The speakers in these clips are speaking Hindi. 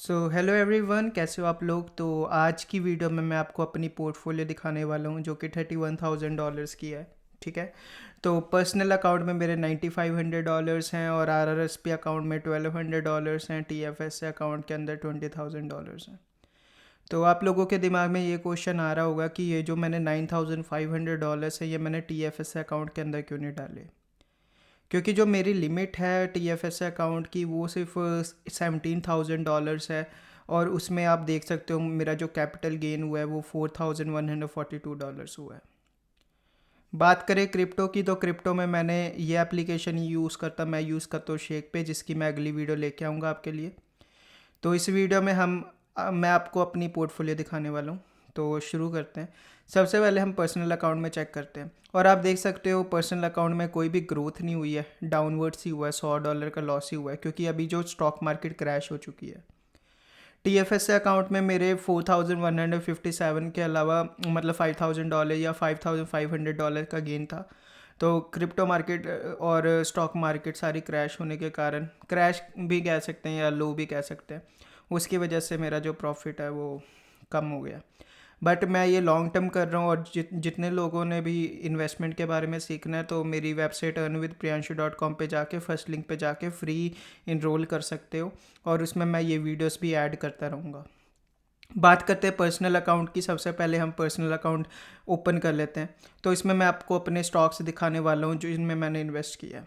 हेलो एवरीवन, कैसे हो आप लोग। तो आज की वीडियो में मैं आपको अपनी पोर्टफोलियो दिखाने वाला हूँ जो कि $31,000 की है। ठीक है। तो पर्सनल अकाउंट में मेरे $9,500 हैं और RRSP अकाउंट में $1,200 हैं। TFS अकाउंट के अंदर $20,000 हैं। तो आप लोगों के दिमाग में ये क्वेश्चन आ रहा होगा कि ये जो मैंने $9,500 है ये मैंने TFS अकाउंट के अंदर क्यों नहीं डाले। क्योंकि जो मेरी लिमिट है TFS अकाउंट की वो सिर्फ $17,000 है। और उसमें आप देख सकते हो मेरा जो कैपिटल गेन हुआ है वो $4,142 हुआ है। बात करें क्रिप्टो की, तो क्रिप्टो में मैंने ये एप्लीकेशन ही मैं यूज़ करता हूँ शेक पे, जिसकी मैं अगली वीडियो लेके आऊँगा आपके लिए। तो इस वीडियो में मैं आपको अपनी पोर्टफोलियो दिखाने वाला हूँ। तो शुरू करते हैं। सबसे पहले हम पर्सनल अकाउंट में चेक करते हैं और आप देख सकते हो पर्सनल अकाउंट में कोई भी ग्रोथ नहीं हुई है, डाउनवर्ड्स ही हुआ है। $100 का लॉस ही हुआ है क्योंकि अभी जो स्टॉक मार्केट क्रैश हो चुकी है। TFS अकाउंट में मेरे 4,157 के अलावा मतलब $5,000 या $5,500 का गेन था। तो क्रिप्टो मार्केट और स्टॉक मार्केट सारी क्रैश होने के कारण, क्रैश भी कह सकते हैं या लो भी कह सकते हैं, उसकी वजह से मेरा जो प्रॉफिट है वो कम हो गया। बट मैं ये लॉन्ग टर्म कर रहा हूँ और जितने लोगों ने भी इन्वेस्टमेंट के बारे में सीखना है तो मेरी वेबसाइट earnwithpriyanshu.com पे जाके फर्स्ट लिंक पे जाके फ्री इनरोल कर सकते हो और उसमें मैं ये वीडियोस भी ऐड करता रहूँगा। बात करते हैं पर्सनल अकाउंट की। सबसे पहले हम पर्सनल अकाउंट ओपन कर लेते हैं। तो इसमें मैं आपको अपने स्टॉक्स दिखाने वाला हूँ जो इनमें मैंने इन्वेस्ट किया है।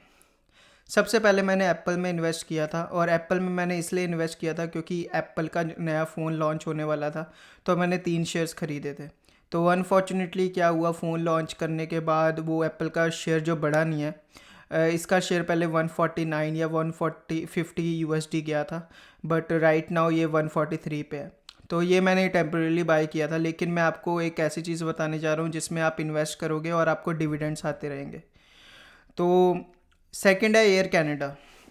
सबसे पहले मैंने एप्पल में इन्वेस्ट किया था और एप्पल में मैंने इसलिए इन्वेस्ट किया था क्योंकि एप्पल का नया फ़ोन लॉन्च होने वाला था। तो मैंने 3 शेयर्स ख़रीदे थे। तो अनफॉर्चुनेटली क्या हुआ, फ़ोन लॉन्च करने के बाद वो एप्पल का शेयर जो बढ़ा नहीं है। इसका शेयर पहले 149 या 150 USD गया था, बट राइट नाउ ये 143 पे है। तो ये मैंने टेम्परेली बाय किया था, लेकिन मैं आपको एक ऐसी चीज़ बताने जा रहा हूँ जिसमें आप इन्वेस्ट करोगे और आपको डिविडेंड्स आते रहेंगे। तो सेकंड है एयर कनाडा।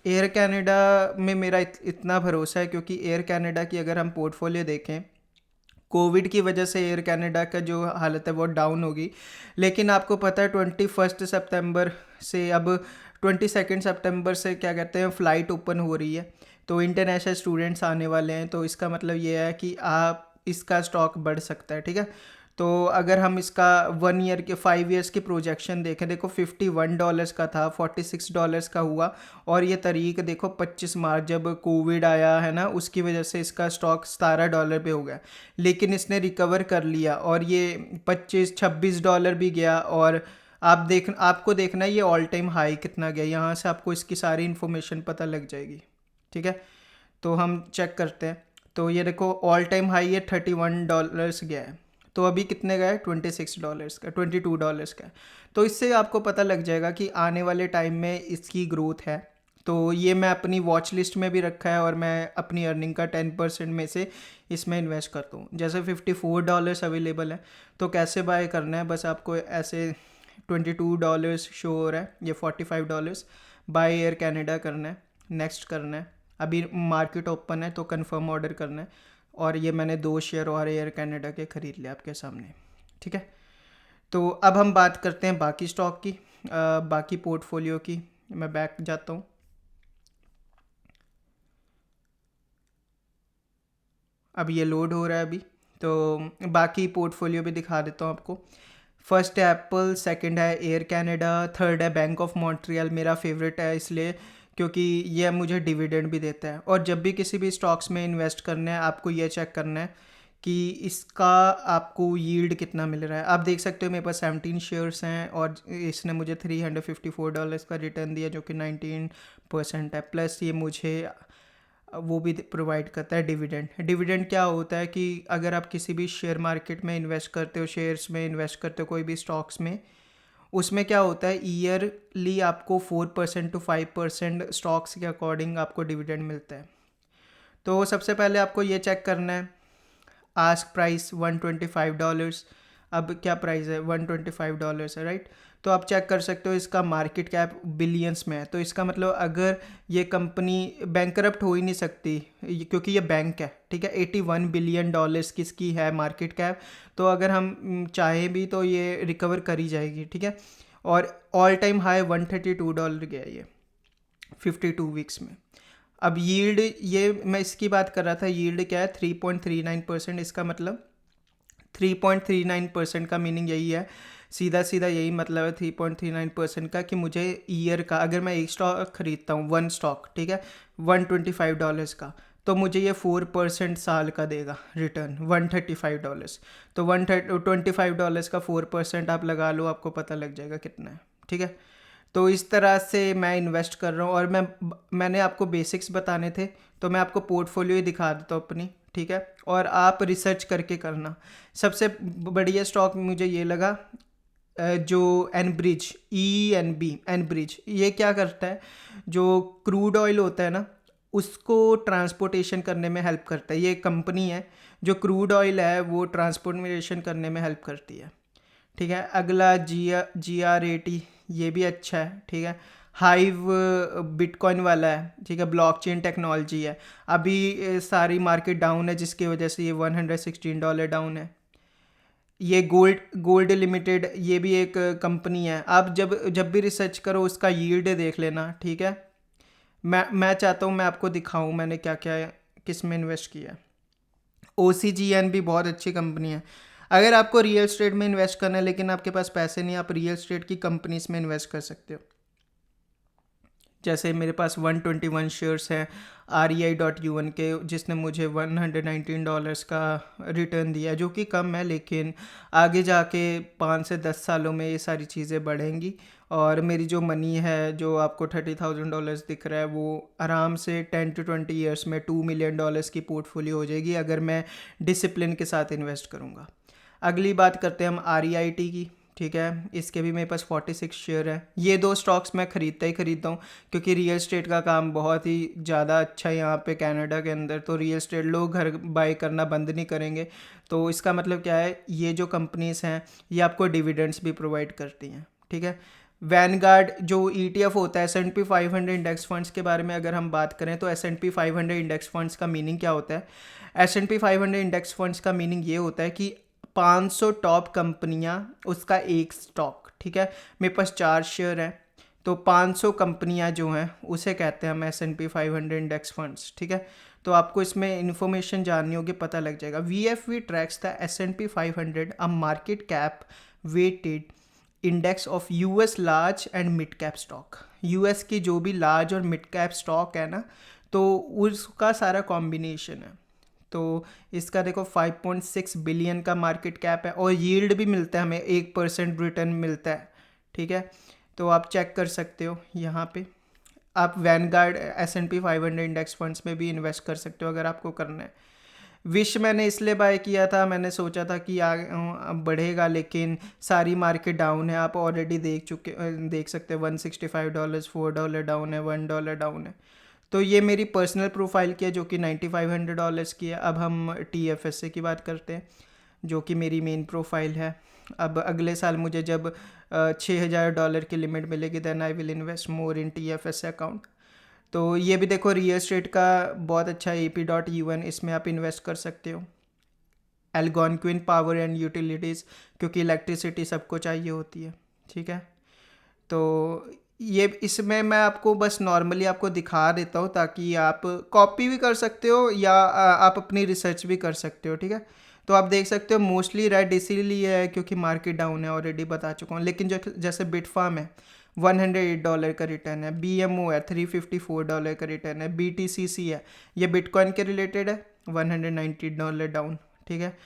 एयर कनाडा में मेरा इतना भरोसा है क्योंकि एयर कनाडा की अगर हम पोर्टफोलियो देखें, कोविड की वजह से एयर कनाडा का जो हालत है वो डाउन होगी। लेकिन आपको पता है 21 सितंबर से अब 22 सितंबर से क्या कहते हैं फ़्लाइट ओपन हो रही है। तो इंटरनेशनल स्टूडेंट्स आने वाले हैं, तो इसका मतलब ये है कि आप इसका स्टॉक बढ़ सकता है। ठीक है। तो अगर हम इसका 1 ईयर के 5 ईयर्स की प्रोजेक्शन देखें, देखो $51 का था, $46 का हुआ। और ये तारीख देखो 25 मार्च, जब कोविड आया है ना, उसकी वजह से इसका स्टॉक $17 पे हो गया। लेकिन इसने रिकवर कर लिया और ये 25-26 डॉलर भी गया। और आपको देखना है ये ऑल टाइम हाई कितना गया, यहाँ से आपको इसकी सारी इन्फॉर्मेशन पता लग जाएगी। ठीक है। तो हम चेक करते हैं। तो ये देखो ऑल टाइम हाई है $31 गया है। तो अभी कितने का है, $26 का, $22 का है। तो इससे आपको पता लग जाएगा कि आने वाले टाइम में इसकी ग्रोथ है। तो ये मैं अपनी वॉच लिस्ट में भी रखा है और मैं अपनी अर्निंग का 10% में से इसमें इन्वेस्ट करता हूँ। जैसे $54 अवेलेबल है। तो कैसे बाय करना है, बस आपको ऐसे $22 शो हो रहा है, ये $45 बाय एयर कनाडा करना है, नेक्स्ट करना है। अभी मार्केट ओपन है तो कंफर्म ऑर्डर करना है। और ये मैंने 2 शेयर और एयर कनाडा के ख़रीद लिया आपके सामने। ठीक है। तो अब हम बात करते हैं बाकी स्टॉक की, बाकी पोर्टफोलियो की। मैं बैक जाता हूँ। अब ये लोड हो रहा है अभी। तो बाकी पोर्टफोलियो भी दिखा देता हूँ आपको। फर्स्ट है एप्पल, सेकंड है एयर कनाडा, थर्ड है बैंक ऑफ मॉन्ट्रियल। मेरा फेवरेट है इसलिए क्योंकि ये मुझे डिविडेंड भी देता है। और जब भी किसी भी स्टॉक्स में इन्वेस्ट करना है आपको ये चेक करना है कि इसका आपको यील्ड कितना मिल रहा है। आप देख सकते हो मेरे पास 17 शेयर्स हैं और इसने मुझे $354 का रिटर्न दिया जो कि 19% है। प्लस ये मुझे वो भी प्रोवाइड करता है डिविडेंड। डिविडेंड क्या होता है कि अगर आप किसी भी शेयर मार्केट में इन्वेस्ट करते हो, शेयर्स में इन्वेस्ट करते हो, कोई भी स्टॉक्स में, उसमें क्या होता है ईयरली आपको 4% to 5% स्टॉक्स के अकॉर्डिंग आपको डिविडेंड मिलता है। तो सबसे पहले आपको ये चेक करना है, आस्क प्राइस $125। अब क्या प्राइस है, $125 है, राइट। तो आप चेक कर सकते हो इसका मार्केट कैप बिलियंस में है। तो इसका मतलब अगर ये कंपनी बैंकरप्ट हो ही नहीं सकती क्योंकि ये बैंक है। ठीक है। $81 बिलियन की इसकी है मार्केट कैप। तो अगर हम चाहें भी तो ये रिकवर करी जाएगी। ठीक है। और ऑल टाइम हाई $132 गया ये 52 वीक्स में। अब यील्ड, ये मैं इसकी बात कर रहा था, यील्ड क्या है 3.39%। इसका मतलब 3.39% का मीनिंग यही है, सीधा सीधा यही मतलब है 3.39% का, कि मुझे ईयर का अगर मैं एक स्टॉक खरीदता हूँ, वन स्टॉक, ठीक है, $125 का, तो मुझे ये 4% साल का देगा रिटर्न, $135। तो $125 का 4% आप लगा लो, आपको पता लग जाएगा कितना है, ठीक है। तो इस तरह से मैं इन्वेस्ट कर रहा हूँ, और मैंने आपको बेसिक्स बताने थे, तो मैं आपको पोर्टफोलियो ही दिखा देता हूँ अपनी, ठीक है, और आप रिसर्च करके करना। सबसे बढ़िया स्टॉक मुझे ये लगा, जो एनब्रिज, एनब्रिज, ये क्या करता है, जो क्रूड ऑयल होता है ना, उसको ट्रांसपोर्टेशन करने में हेल्प करता है। ये कंपनी है जो क्रूड ऑयल है वो ट्रांसपोर्टेशन करने में हेल्प करती है, ठीक है। अगला GR80, ये भी अच्छा है, ठीक है। हाइव बिटकॉइन वाला है, ठीक है, ब्लॉकचेन टेक्नोलॉजी है। अभी सारी मार्केट डाउन है, जिसकी वजह से ये $116 डाउन है। ये गोल्ड लिमिटेड, ये भी एक कंपनी है। आप जब जब भी रिसर्च करो उसका यील्ड देख लेना, ठीक है। मैं चाहता हूँ मैं आपको दिखाऊँ मैंने क्या क्या किस में इन्वेस्ट किया है। OCGN भी बहुत अच्छी कंपनी है। अगर आपको रियल एस्टेट में इन्वेस्ट करना है लेकिन आपके पास पैसे नहीं, आप रियल एस्टेट की कंपनीज में इन्वेस्ट कर सकते हो। जैसे मेरे पास 121 शेयर्स हैं REI.UN के, जिसने मुझे $119 का रिटर्न दिया, जो कि कम है, लेकिन आगे जाके 5 से 10 सालों में ये सारी चीज़ें बढ़ेंगी, और मेरी जो मनी है, जो आपको $30,000 दिख रहा है, वो आराम से 10 to 20 ईयर्स में $2 मिलियन की पोर्टफोलियो हो जाएगी, अगर मैं डिसिप्लिन के साथ इन्वेस्ट करूँगा। अगली बात करते हैं हम REIT की, ठीक है। इसके भी मेरे पास 46 शेयर है। ये दो स्टॉक्स मैं ख़रीदता ही ख़रीदता हूँ, क्योंकि रियल एस्टेट का काम बहुत ही ज़्यादा अच्छा है यहाँ पे कनाडा के अंदर। तो रियल एस्टेट लोग घर बाय करना बंद नहीं करेंगे। तो इसका मतलब क्या है, ये जो कंपनीज़ हैं ये आपको डिविडेंड्स भी प्रोवाइड करती हैं, ठीक है। वैनगार्ड जो ETF होता है, S&P 500 इंडेक्स फंड्स के बारे में अगर हम बात करें, तो S&P 500 इंडेक्स फंड्स का मीनिंग क्या होता है। S&P 500 इंडेक्स फंड्स का मीनिंग ये होता है कि 500 टॉप कंपनियां, उसका एक स्टॉक, ठीक है। मेरे पास 4 शेयर हैं, तो 500 कंपनियां जो हैं उसे कहते हैं हम S&P 500 इंडेक्स फंड्स, ठीक है। तो आपको इसमें इन्फॉर्मेशन जाननी होगी, पता लग जाएगा। VFV tracks the S&P 500, a market cap weighted index of US large and mid cap stock. US की जो भी लार्ज और मिड कैप स्टॉक है ना, तो उसका सारा कॉम्बिनेशन है। तो इसका देखो 5.6 बिलियन का मार्केट कैप है, और यील्ड भी मिलता है हमें, 1% रिटर्न मिलता है, ठीक है। तो आप चेक कर सकते हो यहाँ पे। आप वैनगार्ड S&P 500 इंडेक्स फंड्स में भी इन्वेस्ट कर सकते हो अगर आपको करना है। विश मैंने इसलिए बाय किया था, मैंने सोचा था कि बढ़ेगा, लेकिन सारी मार्केट डाउन है। आप ऑलरेडी देख सकते हैं $165, $4 डाउन है, $1 डाउन है। तो ये मेरी पर्सनल प्रोफाइल की है, जो कि $9,500 की है। अब हम TFSA की बात करते हैं, जो कि मेरी मेन प्रोफाइल है। अब अगले साल मुझे जब $6,000 की लिमिट मिलेगी, then I will invest more in TFSA account. तो ये भी देखो, रियल एस्टेट का बहुत अच्छा AP.UN, इसमें आप इन्वेस्ट कर सकते हो। एल्गोनक्विन पावर एंड यूटिलिटीज़, क्योंकि इलेक्ट्रिसिटी सबको चाहिए होती है, ठीक है। तो ये इसमें मैं आपको बस नॉर्मली आपको दिखा देता हूँ, ताकि आप कॉपी भी कर सकते हो या आप अपनी रिसर्च भी कर सकते हो, ठीक है। तो आप देख सकते हो मोस्टली रेड इसीलिए है क्योंकि मार्केट डाउन है, ऑलरेडी बता चुका हूँ। लेकिन जो जैसे बिटफार्म है, $108 का रिटर्न है। BMO है, $354 का रिटर्न है। BTCC है, ये बिटकॉइन के रिलेटेड है, $190 डाउन, ठीक है।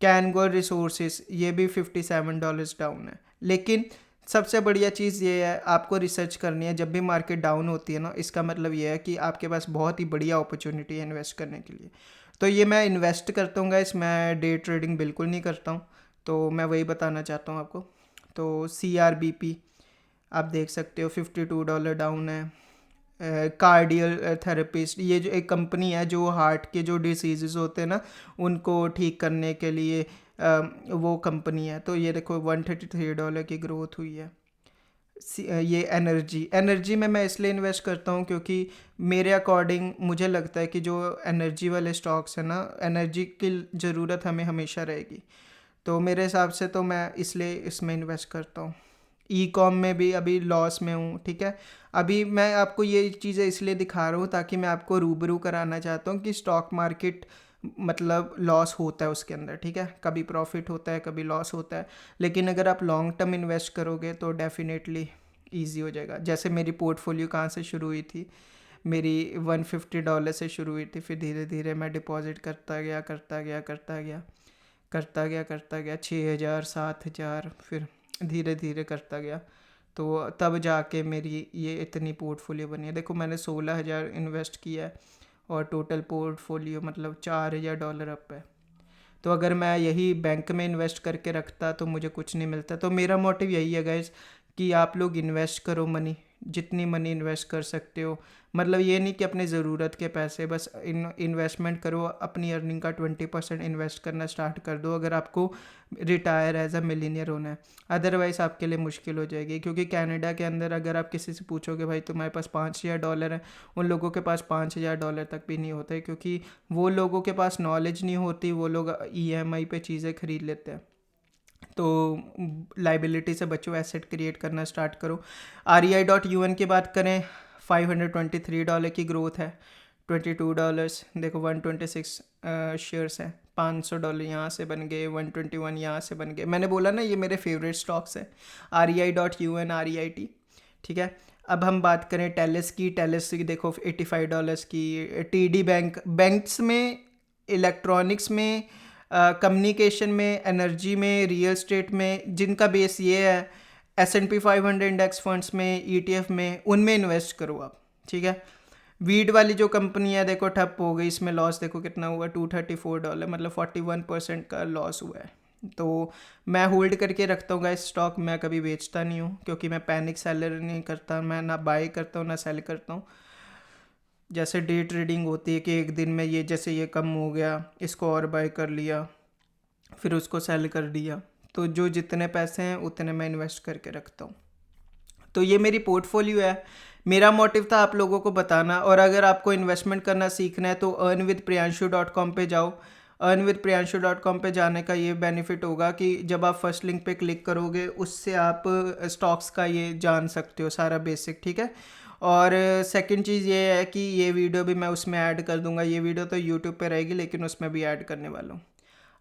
कैनगोर रिसोर्सेज, ये भी $57 डाउन है। लेकिन सबसे बढ़िया चीज़ ये है, आपको रिसर्च करनी है जब भी मार्केट डाउन होती है ना, इसका मतलब ये है कि आपके पास बहुत ही बढ़िया अपॉर्चुनिटी है इन्वेस्ट करने के लिए। तो ये मैं इन्वेस्ट करता हूँ गाइस, मैं डे ट्रेडिंग बिल्कुल नहीं करता हूँ, तो मैं वही बताना चाहता हूँ आपको। तो CRBP आप देख सकते हो, $52 डाउन है। कार्डियल थेरेपिस्ट, ये जो एक कंपनी है जो हार्ट के जो डिसीज़ होते हैं ना, उनको ठीक करने के लिए वो कंपनी है। तो ये देखो $133 की ग्रोथ हुई है। ये एनर्जी में मैं इसलिए इन्वेस्ट करता हूँ क्योंकि मेरे अकॉर्डिंग मुझे लगता है कि जो एनर्जी वाले स्टॉक्स हैं ना, एनर्जी की ज़रूरत हमें हमेशा रहेगी। तो मेरे हिसाब से तो मैं इसलिए इसमें इन्वेस्ट करता हूँ। ई कॉम में भी अभी लॉस में हूँ, ठीक है। अभी मैं आपको ये चीज़ें इसलिए दिखा रहा हूँ ताकि मैं आपको रूबरू कराना चाहता हूँ कि स्टॉक मार्केट मतलब लॉस होता है उसके अंदर, ठीक है। कभी प्रॉफिट होता है, कभी लॉस होता है, लेकिन अगर आप लॉन्ग टर्म इन्वेस्ट करोगे तो डेफिनेटली ईजी हो जाएगा। जैसे मेरी पोर्टफोलियो कहाँ से शुरू हुई थी, मेरी $150 से शुरू हुई थी, फिर धीरे धीरे मैं डिपॉजिट करता गया करता गया करता गया करता गया करता गया 6,000 7,000, फिर धीरे धीरे करता गया, तो तब जाके मेरी ये इतनी पोर्टफोलियो बनी है। देखो मैंने 16,000 इन्वेस्ट किया है और टोटल पोर्टफोलियो मतलब $4,000 अप है। तो अगर मैं यही बैंक में इन्वेस्ट करके रखता तो मुझे कुछ नहीं मिलता। तो मेरा मोटिव यही है गाइस कि आप लोग इन्वेस्ट करो मनी, जितनी मनी इन्वेस्ट कर सकते हो। मतलब ये नहीं कि अपने ज़रूरत के पैसे, बस इन्वेस्टमेंट करो, अपनी अर्निंग का 20% इन्वेस्ट करना स्टार्ट कर दो अगर आपको रिटायर एज अ मिलीनियर होना है। अदरवाइज़ आपके लिए मुश्किल हो जाएगी, क्योंकि कनाडा के अंदर अगर आप किसी से पूछोगे भाई तुम्हारे पास $5,000 है, उन लोगों के पास $5,000 तक भी नहीं होता है, क्योंकि वो लोगों के पास नॉलेज नहीं होती, वो लोग EMI पे चीज़ें खरीद लेते हैं। तो लाइबिलिटी से बचो, एसेट क्रिएट करना स्टार्ट करो। REI.UN की बात करें, $523 की ग्रोथ है, $22, देखो 126 शेयर्स हैं, $500 यहाँ से बन गए, 121 यहाँ से बन गए। मैंने बोला ना ये मेरे फेवरेट स्टॉक्स हैं, REI.UN REIT, ठीक है। अब हम बात करें टेलिस की, टेलिस की देखो $85 की। TD बैंक, बैंक्स में, इलेक्ट्रॉनिक्स में, कम्युनिकेशन में, एनर्जी में, रियल स्टेट में, जिनका बेस ये है, S&P 500 इंडेक्स फंड्स में, ETF में, उनमें इन्वेस्ट करो आप, ठीक है। वीड वाली जो कंपनी है देखो ठप हो गई, इसमें लॉस देखो कितना हुआ, $234, मतलब 41% का लॉस हुआ है। तो मैं होल्ड करके रखता हूँ गाइस स्टॉक, मैं कभी बेचता नहीं हूँ, क्योंकि मैं पैनिक सेलर नहीं करता, मैं ना बाय करता हूँ ना सेल करता हूँ। जैसे डे ट्रेडिंग होती है कि एक दिन में ये जैसे ये कम हो गया, इसको और बाय कर लिया, फिर उसको सेल कर दिया, तो जो जितने पैसे हैं उतने मैं इन्वेस्ट करके रखता हूँ। तो ये मेरी पोर्टफोलियो है। मेरा मोटिव था आप लोगों को बताना। और अगर आपको इन्वेस्टमेंट करना सीखना है तो earnwithpriyanshu.com पे जाओ। earnwithpriyanshu.com पे जाने का ये बेनिफिट होगा कि जब आप फर्स्ट लिंक पे क्लिक करोगे उससे आप स्टॉक्स का ये जान सकते हो सारा बेसिक, ठीक है। और सेकंड चीज़ ये है कि ये वीडियो भी मैं उसमें ऐड कर दूंगा। ये वीडियो तो यूट्यूब पे रहेगी लेकिन उसमें भी ऐड करने वाला हूँ।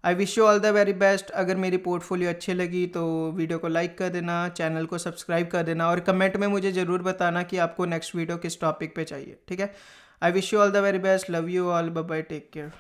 आई wish you all the very best. अगर मेरी पोर्टफोलियो अच्छी लगी तो वीडियो को लाइक कर देना, चैनल को सब्सक्राइब कर देना, और कमेंट में मुझे ज़रूर बताना कि आपको नेक्स्ट वीडियो किस टॉपिक पे चाहिए, ठीक है। I wish you all the very best, love you all, bye bye, take care.